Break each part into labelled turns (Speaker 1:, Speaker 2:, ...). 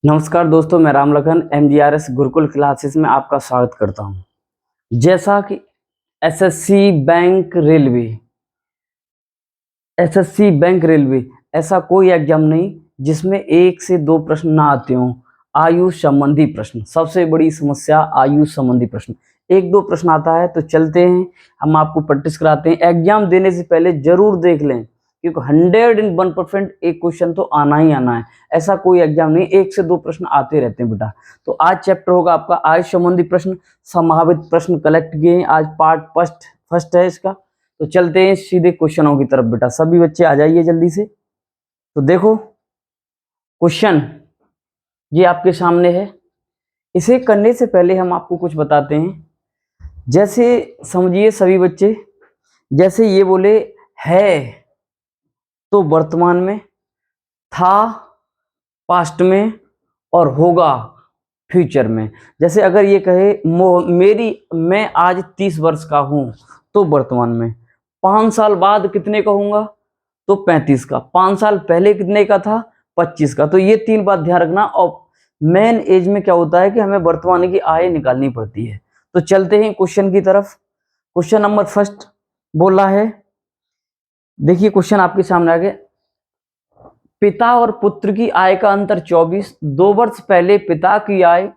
Speaker 1: नमस्कार दोस्तों, मैं राम लखन MGRS गुरुकुल क्लासेस में आपका स्वागत करता हूं। जैसा कि एसएससी बैंक रेलवे ऐसा कोई एग्जाम नहीं जिसमें 1 से 2 प्रश्न ना आते हों। आयु संबंधी प्रश्न सबसे बड़ी समस्या, आयु संबंधी प्रश्न 1-2 प्रश्न आता है तो चलते हैं, हम आपको प्रैक्टिस कराते हैं। एग्जाम देने से पहले जरूर देख लें, क्योंकि 101% एक क्वेश्चन तो आना ही आना है। ऐसा कोई एग्जाम नहीं, 1 से 2 प्रश्न आते रहते हैं बेटा। तो आज चैप्टर होगा आपका आयु संबंधी प्रश्न, संभावित प्रश्न कलेक्ट किए हैं। आज पार्ट फर्स्ट है इसका। तो चलते हैं सीधे क्वेश्चनों की तरफ बेटा। सभी बच्चे आ जाइए जल्दी से। तो देखो क्वेश्चन ये आपके सामने है। इसे करने से पहले हम आपको कुछ बताते हैं। जैसे समझिए सभी बच्चे, जैसे ये बोले है तो वर्तमान में, था पास्ट में, और होगा फ्यूचर में। जैसे अगर ये कहे मैं आज 30 वर्ष का हूं तो वर्तमान में, 5 साल बाद कितने का होऊंगा तो 35 का, 5 साल पहले कितने का था 25 का। तो ये 3 बात ध्यान रखना। और मेन एज में क्या होता है कि हमें वर्तमान की आय निकालनी पड़ती है। तो चलते हैं क्वेश्चन की तरफ। क्वेश्चन नंबर फर्स्ट बोला है, देखिए क्वेश्चन आपके सामने आ गया। पिता और पुत्र की आय का अंतर 24। 2 वर्ष पहले पिता की आय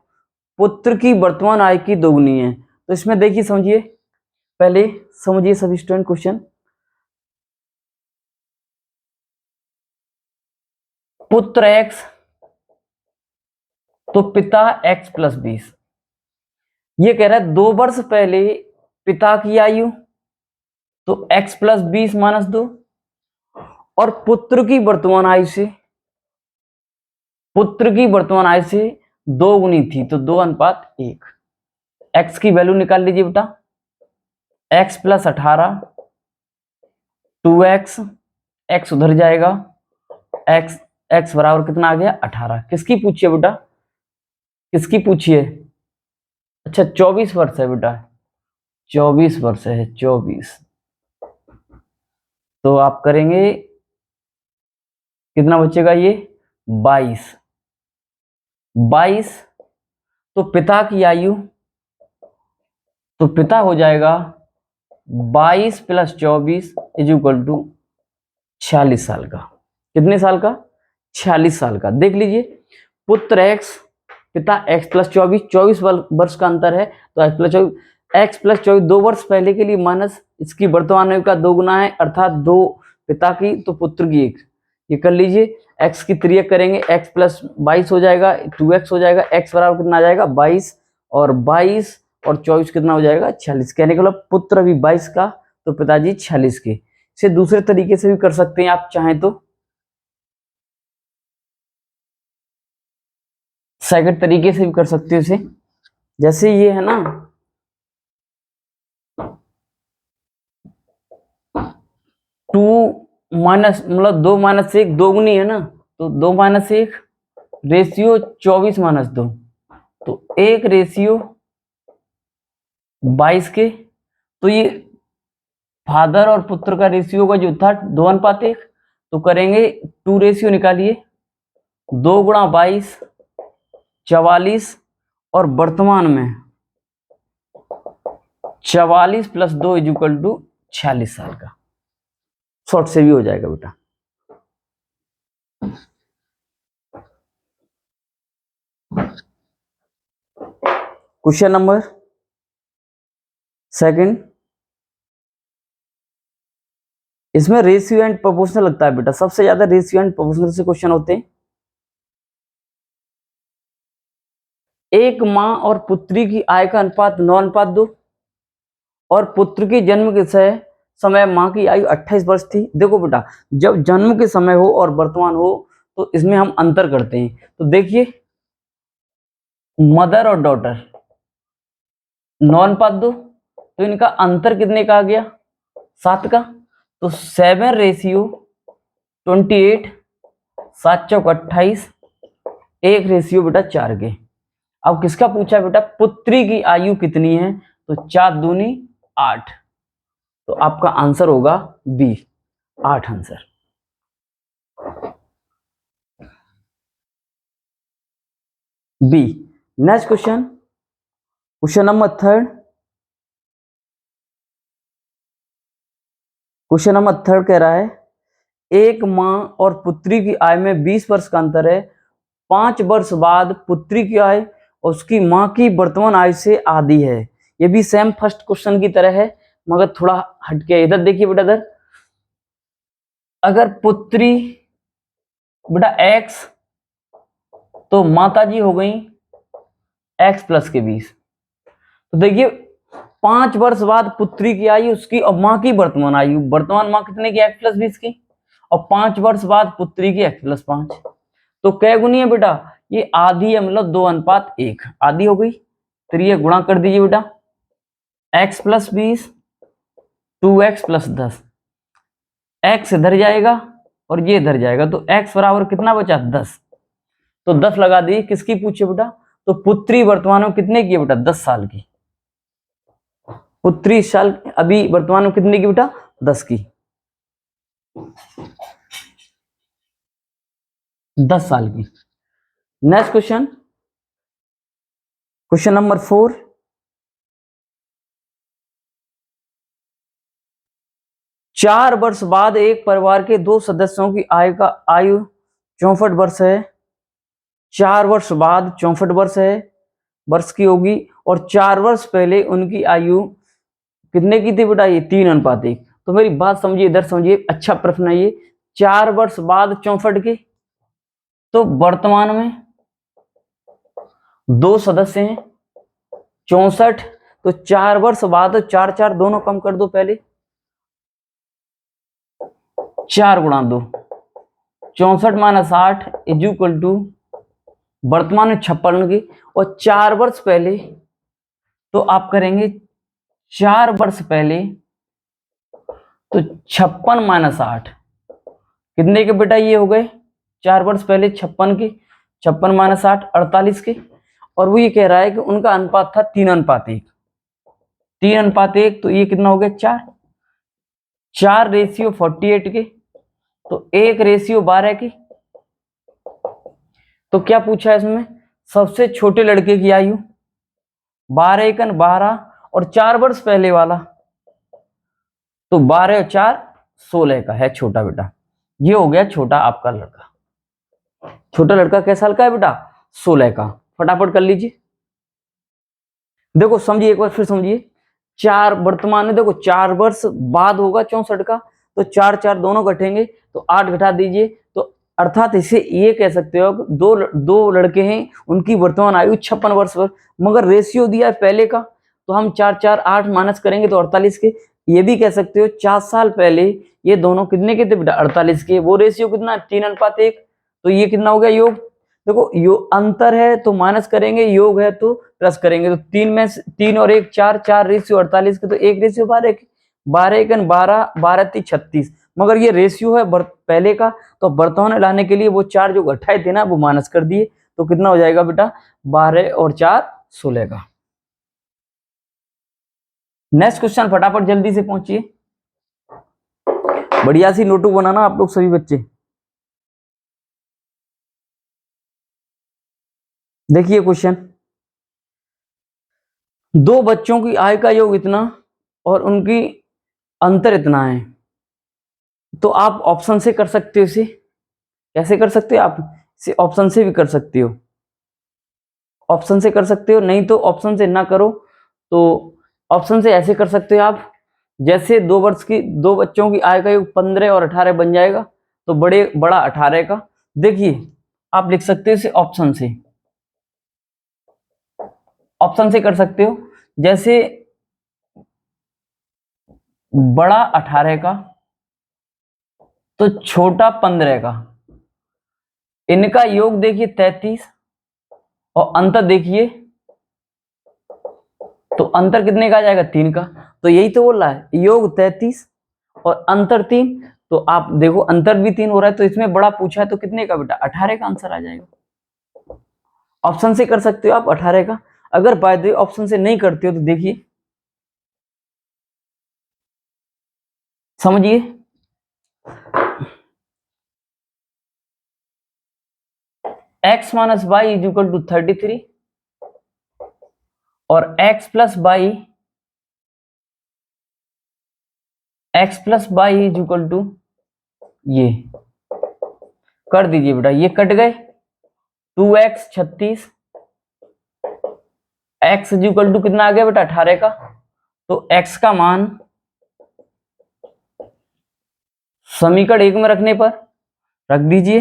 Speaker 1: पुत्र की वर्तमान आय की दोगुनी है। तो इसमें देखिए समझिए, पहले समझिए सभी स्टूडेंट क्वेश्चन। पुत्र x तो पिता x प्लस 20। ये कह रहा है 2 वर्ष पहले पिता की आयु तो x प्लस 20 माइनस 2, और पुत्र की वर्तमान आयु से 2 गुनी थी तो 2:1। x की वैल्यू निकाल लीजिए बेटा। x प्लस 18 2x, x उधर जाएगा, x बराबर कितना आ गया 18। किसकी पूछिए बेटा, किसकी पूछिए? अच्छा 24 वर्ष है बेटा, 24 वर्ष है 24। तो आप करेंगे कितना बचेगा ये 22। तो पिता की आयु, तो पिता हो जाएगा 22 प्लस 24 इज इक्वल टू 46 साल का। कितने साल का? 46 साल का। देख लीजिए, पुत्र x, पिता x प्लस 24 वर्ष का अंतर है तो x प्लस 24 2 वर्ष पहले के लिए माइनस इसकी वर्तमान आयु का 2 गुना है, अर्थात 2 पिता की तो पुत्र की 1। ये कर लीजिए, x की तिर्यक करेंगे, x प्लस 22 हो जाएगा, 2x हो जाएगा, x बराबर कितना आ जाएगा 22, और 22 और 24 कितना हो जाएगा 46। कहने का मतलब पुत्र अभी 22 का तो पिताजी 46 के। इसे दूसरे तरीके से भी कर सकते हैं आप चाहें तो, सेकंड तरीके से भी कर सकते हो इसे। जैसे ये है ना 2 माइनस मतलब 2 माइनस 1 2 गुनी है ना, तो 2 माइनस 1 रेशियो 24 माइनस 2 तो 1 रेशियो 22 के। तो ये फादर और पुत्र का रेशियो का जो था 2:1, तो करेंगे 2 रेशियो निकालिए, 2 गुणा 22 44, और वर्तमान में 44 प्लस 2 इज इक्वल टू 46 साल का। शॉर्ट से भी हो जाएगा बेटा। क्वेश्चन नंबर सेकंड, इसमें रेशियो एंड प्रोपोर्शनल लगता है बेटा। सबसे ज्यादा रेशियो एंड प्रोपोर्शनल से क्वेश्चन होते हैं। एक मां और पुत्री की आय का अनुपात 9:2, और पुत्र के जन्म के समय मां की आयु 28 वर्ष थी। देखो बेटा, जब जन्म के समय हो और वर्तमान हो तो इसमें हम अंतर करते हैं। तो देखिए, मदर और डॉटर 9:2, तो इनका अंतर कितने का आ गया 7 का, तो 7 रेशियो 28, 7 चौक 28, 1 रेशियो बेटा 4 के। अब किसका पूछा बेटा, पुत्री की आयु कितनी है, तो 4 दूनी 8, तो आपका आंसर होगा B 8 answer. B. Next question, question number third. Question number third कह रहा है एक मां और पुत्री की आय में 20 वर्ष का अंतर है। 5 वर्ष बाद पुत्री की आय उसकी मां की वर्तमान आय से आधी है। ये भी सेम फर्स्ट क्वेश्चन की तरह है मगर थोड़ा हटके। इधर देखिए बेटा, इधर अगर पुत्री बेटा x तो माता जी हो गई x प्लस के 20। तो देखिए 5 वर्ष बाद पुत्री की आयु उसकी और मां की वर्तमान आयु, वर्तमान मां कितने की x प्लस 20 की, और 5 वर्ष बाद पुत्री की x प्लस 5। तो कै गुनी है बेटा, ये आधी है, मतलब 2:1 आधी हो गई। फिर ये गुणा कर दीजिए बेटा, x plus 20 2x plus 10, x इधर जाएगा और ये इधर जाएगा तो x बराबर कितना बचा 10। तो 10 लगा दी। किसकी पूछे बेटा, तो पुत्री वर्तमान में कितने की है बेटा 10 साल की। पुत्री इस साल अभी वर्तमान में कितने की बेटा 10 की, 10 साल की। Next question, question number 4। 4 वर्ष बाद एक परिवार के 2 सदस्यों की आयु 64 वर्ष है। 4 वर्ष बाद 64 वर्ष की होगी और 4 वर्ष पहले उनकी आयु कितने की थी बेटा, ये 3:1। तो मेरी बात समझिए, इधर समझिए, अच्छा प्रश्न है ये। 4 वर्ष बाद 64 के, तो वर्तमान में 2 सदस्य हैं 64, तो 4 वर्ष बाद 4 4 दोनों कम कर दो पहले, 4 गुणा 2 64 माइनस 8 इज इक्वल टू वर्तमान में 56 की। और 4 वर्ष पहले तो आप करेंगे 4 वर्ष पहले तो 56 माइनस 8 कितने के बेटा, ये हो गए 4 वर्ष पहले 56 के, 56 माइनस 8 48 के। और वो ये कह रहा है कि उनका अनुपात था 3:1, 3:1, तो ये कितना हो गया 4, 4 रेशियो 48 के, तो 1 रेशियो 12 की। तो क्या पूछा है इसमें, सबसे छोटे लड़के की आयु 12 एकन 12 और 4 वर्ष पहले वाला, तो 12 और 4 16 का है छोटा बेटा। ये हो गया छोटा आपका लड़का। छोटा लड़का कैसा साल का है बेटा, 16 का। फटाफट कर लीजिए। देखो समझिए, एक बार फिर समझिए। 4 वर्तमान में देखो 4 वर्ष बाद होगा 64 का, तो 4 4 दोनों घटेंगे तो 8 घटा दीजिए। तो अर्थात इसे ये कह सकते हो कि दो लड़के हैं, उनकी वर्तमान आयु 56 वर्ष पर, मगर रेशियो दिया है पहले का, तो हम 4 4 8 माइनस करेंगे तो 48 के। ये भी कह सकते हो 4 साल पहले ये दोनों कितने के थे बेटा 48 के। वो रेशियो कितना 3:1, तो ये कितना हो गया योग। देखो योग अंतर है तो माइनस करेंगे, योग है तो प्लस करेंगे। तो 3 में 3 और 1 4, 4 रेशियो 48 के, तो 1 रेशियो 12 के, 12 एकन 12, 12 3 36। मगर ये रेशियो है पहले का, तो वर्तमान में लाने के लिए वो 4 जो घटाए थे ना वो माइनस कर दिए, तो कितना हो जाएगा बेटा 12 और 4 16 का। नेक्स्ट क्वेश्चन फटाफट जल्दी से पहुंचिए, बढ़िया सी नोटबुक बनाना आप लोग सभी बच्चे। देखिए क्वेश्चन, 2 बच्चों की आय का योग इतना और उनकी अंतर इतना है। तो आप ऑप्शन से कर सकते हो इसे। कैसे कर सकते हो आप इसे, ऑप्शन से भी कर सकते हो, ऑप्शन से कर सकते हो, नहीं तो ऑप्शन से ना करो तो ऑप्शन से ऐसे कर सकते हो आप। जैसे 2 बच्चों की आय का योग 15 और 18 बन जाएगा, तो बड़ा 18 का। देखिए आप लिख सकते हो इसे ऑप्शन से, ऑप्शन से कर सकते हो। जैसे बड़ा 18 का तो छोटा 15 का, इनका योग देखिए 33 और अंतर देखिए, तो अंतर कितने का आ जाएगा 3 का। तो यही तो बोल रहा है, योग 33 और अंतर 3। तो आप देखो अंतर भी 3 हो रहा है, तो इसमें बड़ा पूछा है तो कितने का बेटा 18 का आंसर आ जाएगा। ऑप्शन से कर सकते हो आप 18 का। अगर बाय द वे ऑप्शन से नहीं करते हो तो देखिए समझिए, x minus y is equal to 33 और x plus y is equal to ये कर दीजिए बेटा, ये कट गए 2x 36 x is equal to कितना आ गया बेटा 18 का, तो x का मान समीकरण 1 में रखने पर रख दीजिए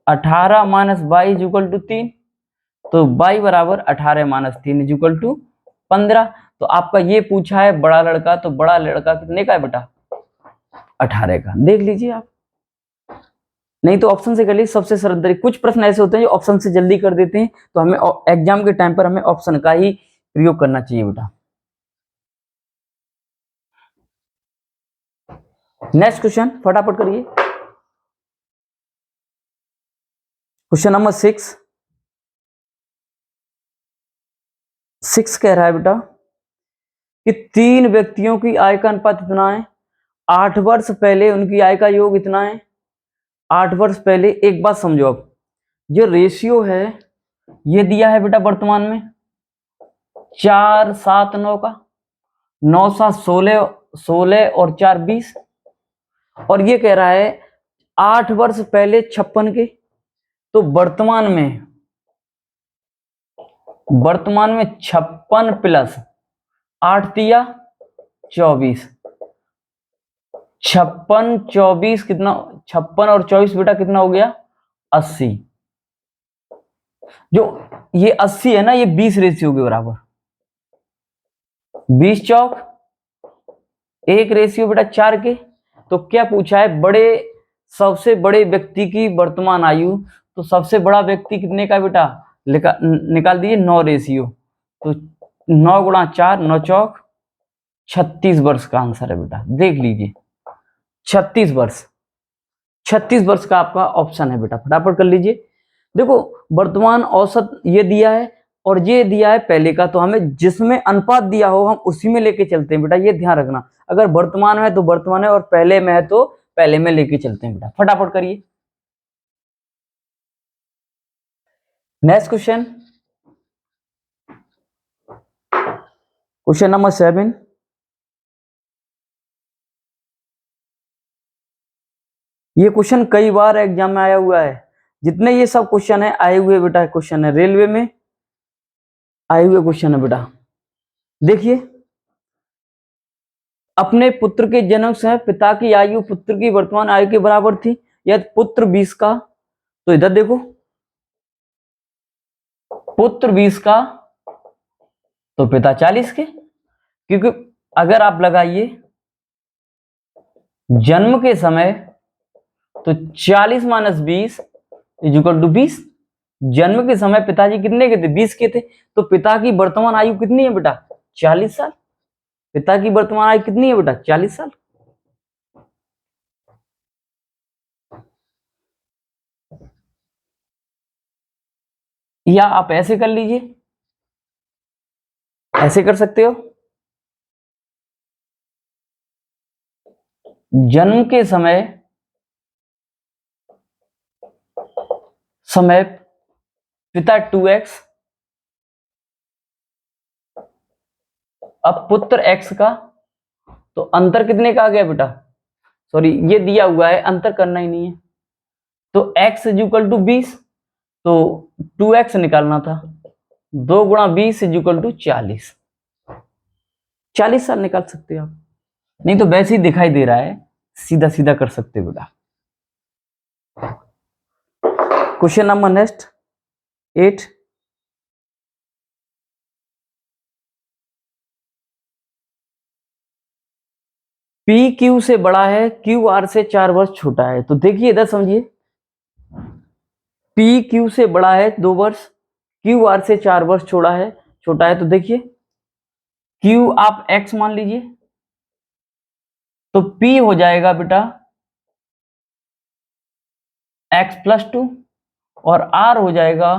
Speaker 1: 18 minus y is equal to 3, तो y बराबर 18 माइनस 3 इज इक्वल टू 15। तो आपका ये पूछा है बड़ा लड़का, तो बड़ा लड़का कितने का है बेटा 18 का, देख लीजिए आप, नहीं तो ऑप्शन से कर लीजिए, सबसे सरल तरीका। कुछ प्रश्न ऐसे होते हैं जो ऑप्शन से जल्दी कर देते हैं, तो हमें एग्जाम के टाइम पर हमें ऑप्शन का ही प्रयोग करना चाहिए बेटा। नेक्स्ट क्वेश्चन फटाफट करिए, क्वेश्चन नंबर 6 कह रहा है बेटा कि 3 व्यक्तियों की आय का अनुपात इतना है, 8 वर्ष पहले उनकी आय का योग इतना है। 8 वर्ष पहले, एक बात समझो, अब जो रेशियो है ये दिया है बेटा वर्तमान में 4 7 9 का, 9 7 16 16 और 4 20, और ये कह रहा है 8 वर्ष पहले 56 के, तो वर्तमान में 56 प्लस 8 तिया 24, 56 24 कितना, 56 और 24 बेटा कितना हो गया 80। जो ये 80 है ना, ये 20 रेशियो के बराबर, 20 चौक 1 रेशियो बेटा 4 के। तो क्या पूछा है, सबसे बड़े व्यक्ति की वर्तमान आयु, तो सबसे बड़ा व्यक्ति कितने का बेटा निकाल दीजिए 9 रेशियो, तो 9 गुणा 4 9 चौक 36 वर्ष का आंसर है बेटा, देख लीजिए 36 वर्ष, 36 वर्ष का आपका ऑप्शन है बेटा, फटाफट कर लीजिए। देखो वर्तमान औसत ये दिया है और ये दिया है पहले का, तो हमें जिसमें अनुपात दिया हो हम उसी में लेके चलते हैं बेटा, ये ध्यान रखना। अगर वर्तमान में है तो वर्तमान है और पहले में है तो पहले में लेके चलते हैं बेटा, फटाफट करिए। नेक्स्ट क्वेश्चन, क्वेश्चन नंबर 7, ये क्वेश्चन कई बार एग्जाम में आया हुआ है, जितने ये सब क्वेश्चन है आए हुए बेटा क्वेश्चन है, रेलवे में आए हुए क्वेश्चन है बेटा। देखिए, अपने पुत्र के जन्म से पिता की आयु पुत्र की वर्तमान आयु के बराबर थी, यदि पुत्र 20 का, तो इधर देखो पुत्र 20 का तो पिता 40 के, क्योंकि अगर आप लगाइए जन्म के समय तो 40 माइनस 20 इज इक्वल टू 20, जन्म के समय पिताजी कितने के थे 20 के थे, तो पिता की वर्तमान आयु कितनी है बेटा 40 साल, पिता की वर्तमान आयु कितनी है बेटा 40 साल। या आप ऐसे कर लीजिए, ऐसे कर सकते हो, जन्म के समय पिता 2x, अब पुत्र x का, तो अंतर कितने का आ गया बेटा, सॉरी ये दिया हुआ है अंतर करना ही नहीं है, तो x इज इक्वल टू 20, तो 2x निकालना था, 2 गुणा 20 इज इक्वल टू 40, 40 साल निकाल सकते हो आप, नहीं तो वैसे ही दिखाई दे रहा है, सीधा सीधा कर सकते हो बेटा। Question number next 8, P Q से बड़ा है, क्यू आर से 4 वर्ष छोटा है, तो देखिए इधर समझिए, पी क्यू से बड़ा है 2 वर्ष, क्यू आर से 4 वर्ष छोटा है, तो देखिए क्यू आप एक्स मान लीजिए, तो पी हो जाएगा बेटा एक्स प्लस 2 और आर हो जाएगा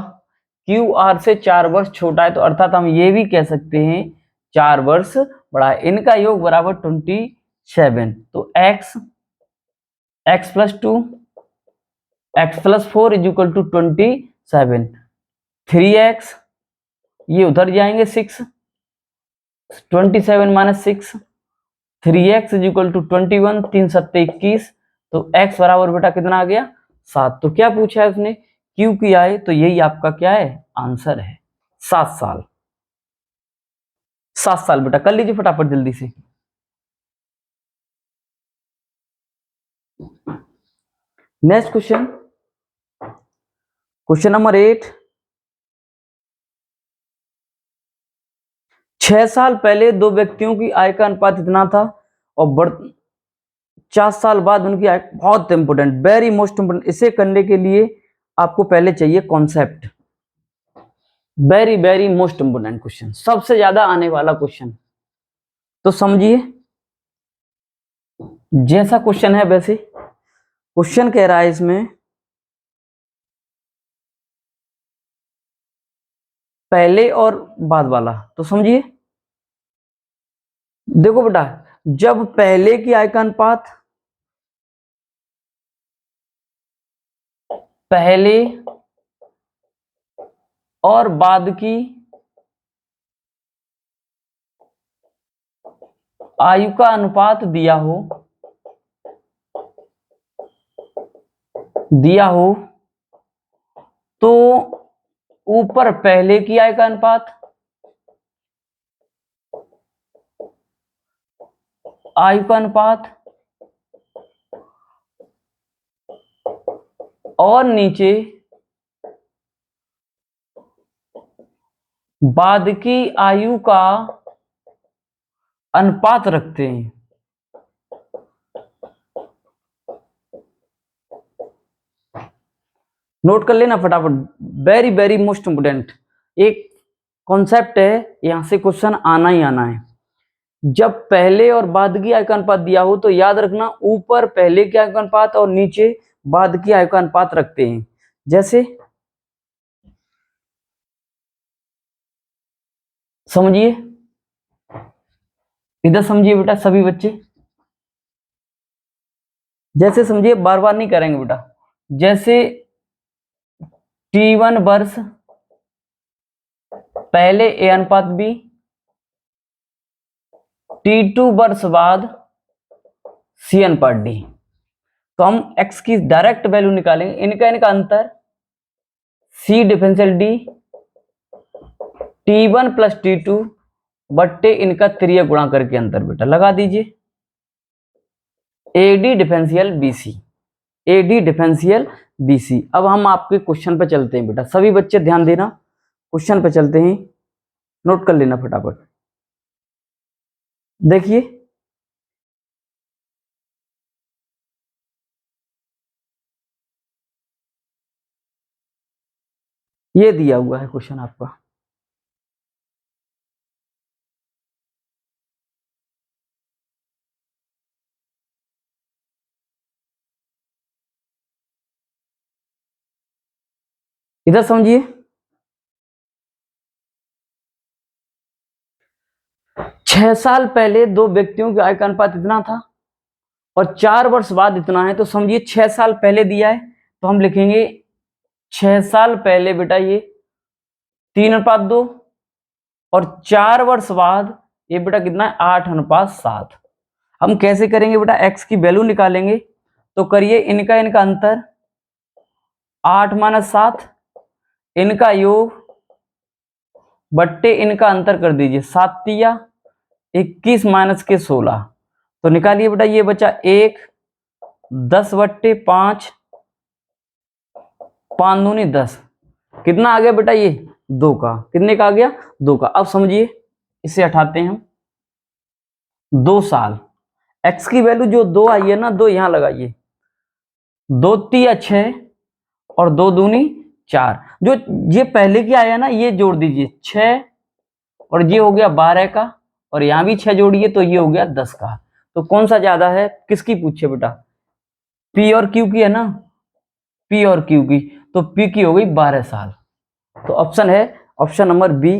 Speaker 1: क्यू आर से 4 वर्ष छोटा है, तो अर्थात हम ये भी कह सकते हैं 4 वर्ष बड़ा है, इनका योग बराबर 27, तो x plus 2 x plus 4 is equal to 27, 3x ये उधर जाएंगे 6, 27 minus 6, 3x is equal to 21, 3 सत्ते 21, तो x बराबर बेटा कितना आ गया 7। तो क्या पूछा है उसने, क्यू किया है, तो यही आपका क्या है आंसर है 7 साल। 7 साल बेटा कर लीजिए फटाफट जल्दी से। नेक्स्ट क्वेश्चन, क्वेश्चन नंबर 8, 6 साल पहले दो व्यक्तियों की आय का अनुपात इतना था और 4 साल बाद उनकी आय, बहुत इंपोर्टेंट, वेरी मोस्ट इंपोर्टेंट, इसे करने के लिए आपको पहले चाहिए concept, very very most important question, सबसे ज्यादा आने वाला क्वेश्चन। तो समझिए, जैसा क्वेश्चन है वैसे क्वेश्चन कह रहा है इसमें पहले और बाद वाला, तो समझिए, देखो बेटा, जब पहले की आय का अनुपात पहले और बाद की आयु का अनुपात दिया हो तो ऊपर पहले की आय का अनुपात, आयु का अनुपात, और नीचे बाद की आयु का अनुपात रखते हैं। नोट कर लेना फटाफट, वेरी वेरी मोस्ट इंपोर्टेंट एक कॉन्सेप्ट है, यहां से क्वेश्चन आना ही आना है। जब पहले और बाद की आय का अनुपात दिया हो तो याद रखना ऊपर पहले की आय का अनुपात और नीचे बाद की आय का अनुपात रखते हैं। जैसे समझिए, इधर समझिए बेटा सभी बच्चे, जैसे समझिए, बार बार नहीं करेंगे बेटा। जैसे T1 वर्ष पहले A अनुपात B, T2 वर्ष बाद C अनुपात D, तो हम x की डायरेक्ट वैल्यू निकालेंगे, इनका अंतर C differential D, T1 plus T2 बट्टे इनका त्रिय गुणा करके अंतर बेटा लगा दीजिए, AD differential BC, AD differential BC। अब हम आपके क्वेश्चन पे चलते हैं बेटा, सभी बच्चे ध्यान देना, क्वेश्चन पे चलते हैं, नोट कर लेना फटाफट। देखिए, ये दिया हुआ है क्वेश्चन आपका, इधर समझिए, 6 साल पहले दो व्यक्तियों की आय का अनुपात इतना था और 4 वर्ष बाद इतना है, तो समझिए 6 साल पहले दिया है तो हम लिखेंगे 6 साल पहले बेटा ये 3:2 और 4 वर्ष बाद ये बेटा कितना है 8:7। हम कैसे करेंगे बेटा, x की वैल्यू निकालेंगे, तो करिए इनका अंतर 8 - 7, इनका योग बट्टे इनका अंतर कर दीजिए, 7 तिया 21 माइनस के 16, तो निकालिए बेटा, ये बचा 1, 10/5, 5 दूनी 10, कितना आ गया बेटा ये 2 का, कितने का आ गया 2 का। अब समझिए, इसे हटाते हैं हम, 2 साल, x की वैल्यू जो 2 आई है ना, 2 यहां लगाइए, 2 तिया 6 और 2 दूनी 4, जो ये पहले की आया ना ये जोड़ दीजिए 6 और ये हो गया 12 का, और यहां भी 6 जोड़िए तो ये हो गया 10 का। तो कौन सा ज्यादा है, किसकी पूछे बेटा, P और Q की है ना, P और Q की, तो P की हो गई 12 साल, तो ऑप्शन है, option number B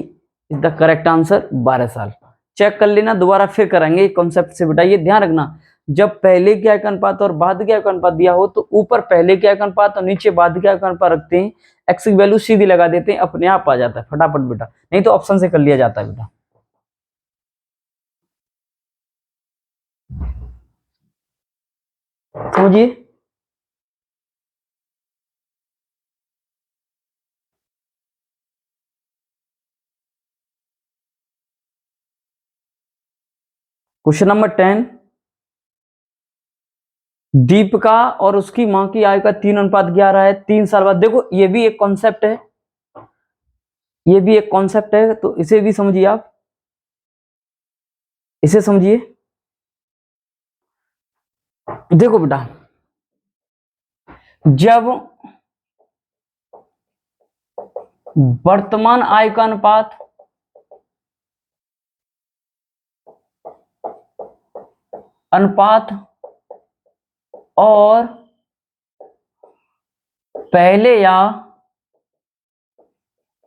Speaker 1: is the correct answer, 12 साल। चेक कर लेना, दोबारा फिर करेंगे कॉन्सेप्ट से बेटा, ये ध्यान रखना जब पहले के आय का अनुपात और बाद के आय का अनुपात दिया हो तो ऊपर पहले के आय का अनुपात और नीचे बाद के आय का अनुपात रखते हैं, एक्स की वैल्यू सीधी लगा देते हैं, अपने आप आ जाता है फटाफट बेटा, नहीं तो ऑप्शन से कर लिया जाता है बेटा। समझिए। क्वेश्चन नंबर 10, दीपिका और उसकी मां की आय का 3:11 है 3 साल बाद। देखो ये भी एक कॉन्सेप्ट है, ये भी एक कॉन्सेप्ट है, तो इसे भी समझिए आप, इसे समझिए। देखो बेटा, जब वर्तमान आय का अनुपात और पहले या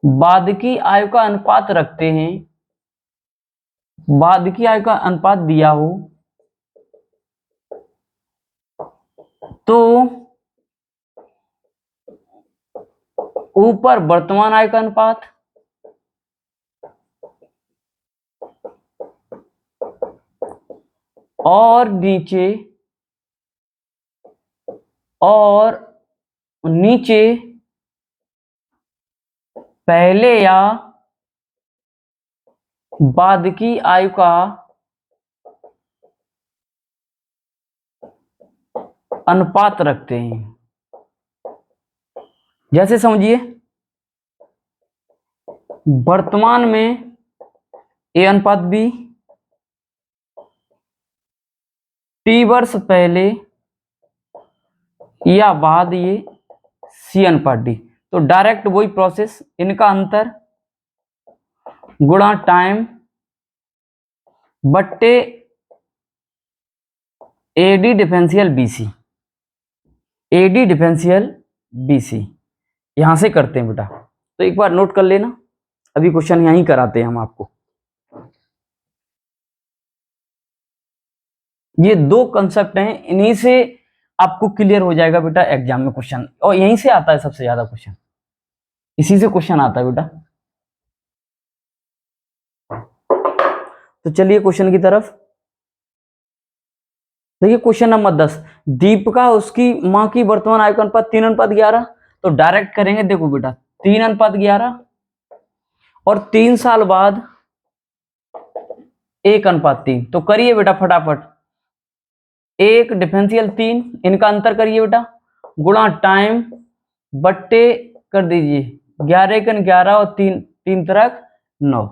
Speaker 1: बाद की आय का अनुपात रखते हैं, बाद की आय का अनुपात दिया हो तो ऊपर वर्तमान आय का अनुपात और नीचे पहले या बाद की आयु का अनुपात रखते हैं। जैसे समझिए, वर्तमान में ए अनुपात बी, टी वर्ष पहले या बाद ये सी अनुपात डी। तो डायरेक्ट वही प्रोसेस, इनका अंतर गुणा टाइम बट्टे AD differential BC, AD differential BC यहां से करते हैं बेटा। तो एक बार नोट कर लेना, अभी क्वेश्चन यहीं कराते हैं हम आपको। ये दो कंसेप्ट हैं, इन्हीं से आपको क्लियर हो जाएगा बेटा एग्जाम में क्वेश्चन, और यहीं से आता है सबसे ज्यादा क्वेश्चन, इसी से क्वेश्चन आता है बेटा। तो चलिए क्वेश्चन की तरफ। देखिए क्वेश्चन नंबर 10, दीपिका उसकी मां की वर्तमान आय का अनुपात 3:11। तो डायरेक्ट करेंगे, देखो बेटा 3:11 और 3 साल बाद 1:3। तो करिए बेटा फटाफट, 1 डिफरेंशियल 3, इनका अंतर करिए बेटा, गुणा टाइम बट्टे कर दीजिए 11 और 3 तरक 9,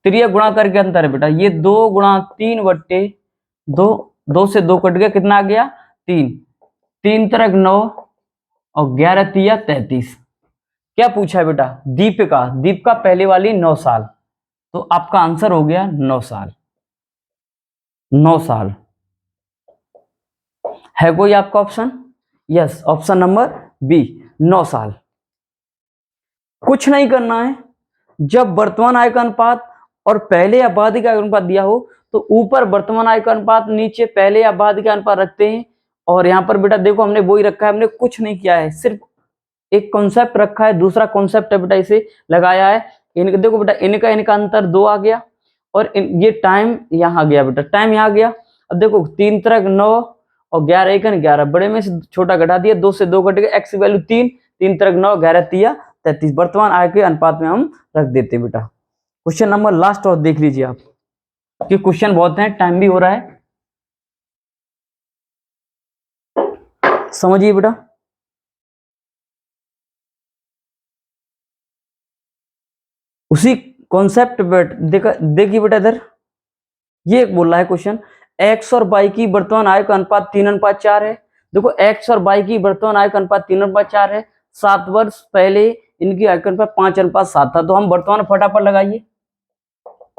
Speaker 1: त्रिय गुणा करके अंतर है बेटा, ये 2 गुणा 3 बट्टे 2, 2 से 2 कट गया, कितना आ गया 3, 3 तरक 9 और 11 तिया 33। क्या पूछा है बेटा, दीपिका पहले वाली 9 साल, तो आपका आंसर हो गया 9 साल। 9 साल है कोई आपका option? Yes, option number B 9 साल। कुछ नहीं करना है, जब वर्तमान आय का अनुपात और पहले या बाद का अनुपात दिया हो तो ऊपर वर्तमान आय का अनुपात, नीचे पहले या बाद का अनुपात रखते हैं। और यहाँ पर बेटा देखो हमने वही रखा है, हमने कुछ नहीं किया है, सिर्फ एक कॉन्सेप्ट रखा है, दूसरा कॉन्सेप्ट है बेटा इसे लगाया है। इनका देखो बेटा, इनका अंतर 2 आ गया और ये टाइम यहाँ गया बेटा, टाइम यहाँ गया। अब देखो 3 तरक 9 और 11 1 11, बड़े में से छोटा घटा दिया, 2 से 2 कट गया, एक्स की वैल्यू 3, 3 तरक 9 11 तिया 33, वर्तमान आय के अनुपात में हम रख देते हैं बेटा। क्वेश्चन नंबर लास्ट और देख लीजिए आप, कि क्वेश्चन बहुत हैं, टाइम भी हो रहा है, समझिए बेटा। उसी कॉन्सेप्ट देखिए बेटा, इधर ये बोल रहा है क्वेश्चन, एक्स और वाई की वर्तमान आय का अनुपात 3:4 है। देखो एक्स और वाई की वर्तमान आय का अनुपात 3:4 है, 7 वर्ष पहले इनकी आय का अनुपात 5:7 था। तो हम वर्तमान फटाफट लगाइए,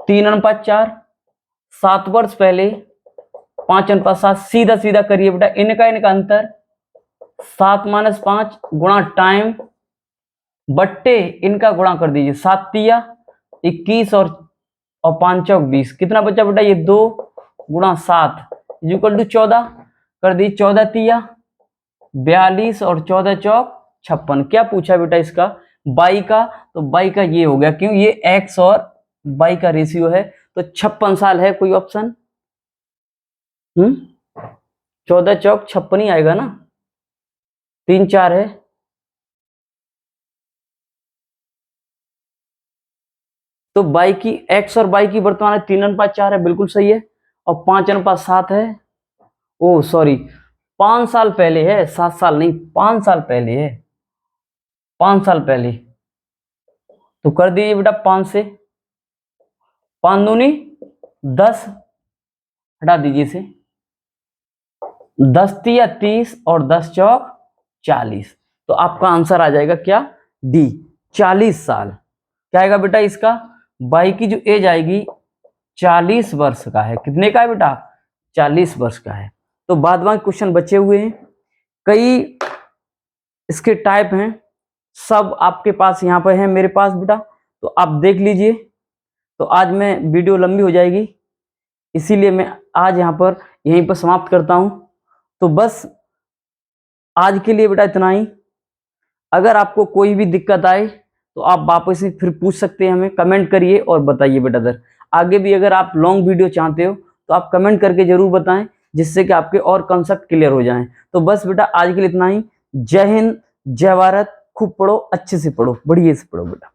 Speaker 1: 3:4, 7 वर्ष पहले 5:7, सीधा सीधा करिए बेटा, इनका अंतर 7 - 5 गुणा टाइम बट्टे इनका गुणा कर दीजिए, 7 तिया 21 और 5 चौक 20, कितना बचा बेटा, ये 2 गुणा 7 इक्वल टू 14 कर दी। 14 तिया 42 और 14 चौक 56। क्या पूछा बेटा इसका? बाई का। तो बाई का ये हो गया, क्यों? ये x और बाई का रेशियो है, तो 56 साल है। कोई ऑप्शन? 14 चौक 56 ही आएगा ना, 3 4 है। तो बाई की x और बाई की वर्तमान है 3:4 है, बिल्कुल सही है। और 5:7 है। ओ सॉरी, 5 साल पहले है, 7 साल नहीं, 5 साल पहले है, 5 साल पहले। तो कर दीजिए बेटा 5 से, 5 दूनी 10, हटा दीजिए इसे, 10 तिया 30 और 10 चौक 40। तो आपका आंसर आ जाएगा क्या? डी, 40 साल। क्या आएगा बेटा इसका? बाई की जो एज आएगी 40 वर्ष का है। कितने का है बेटा? 40 वर्ष का है। तो बाद बाकी क्वेश्चन बचे हुए हैं, कई इसके टाइप हैं, सब आपके पास यहाँ पर है, मेरे पास बेटा, तो आप देख लीजिए। तो आज मैं वीडियो लंबी हो जाएगी, इसीलिए मैं आज यहाँ पर यहीं पर समाप्त करता हूँ। तो बस आज के लिए बेटा इतना ही। अगर आपको कोई भी दिक्कत आए तो आप वापस से फिर पूछ सकते हैं, हमें कमेंट करिए और बताइए बेटा। सर आगे भी अगर आप लॉन्ग वीडियो चाहते हो तो आप कमेंट करके जरूर बताएं, जिससे कि आपके और कॉन्सेप्ट क्लियर हो जाएं। तो बस बेटा आज के लिए इतना ही। जय हिंद, जय भारत। खूब पढ़ो, अच्छे से पढ़ो, बढ़िया से पढ़ो बेटा।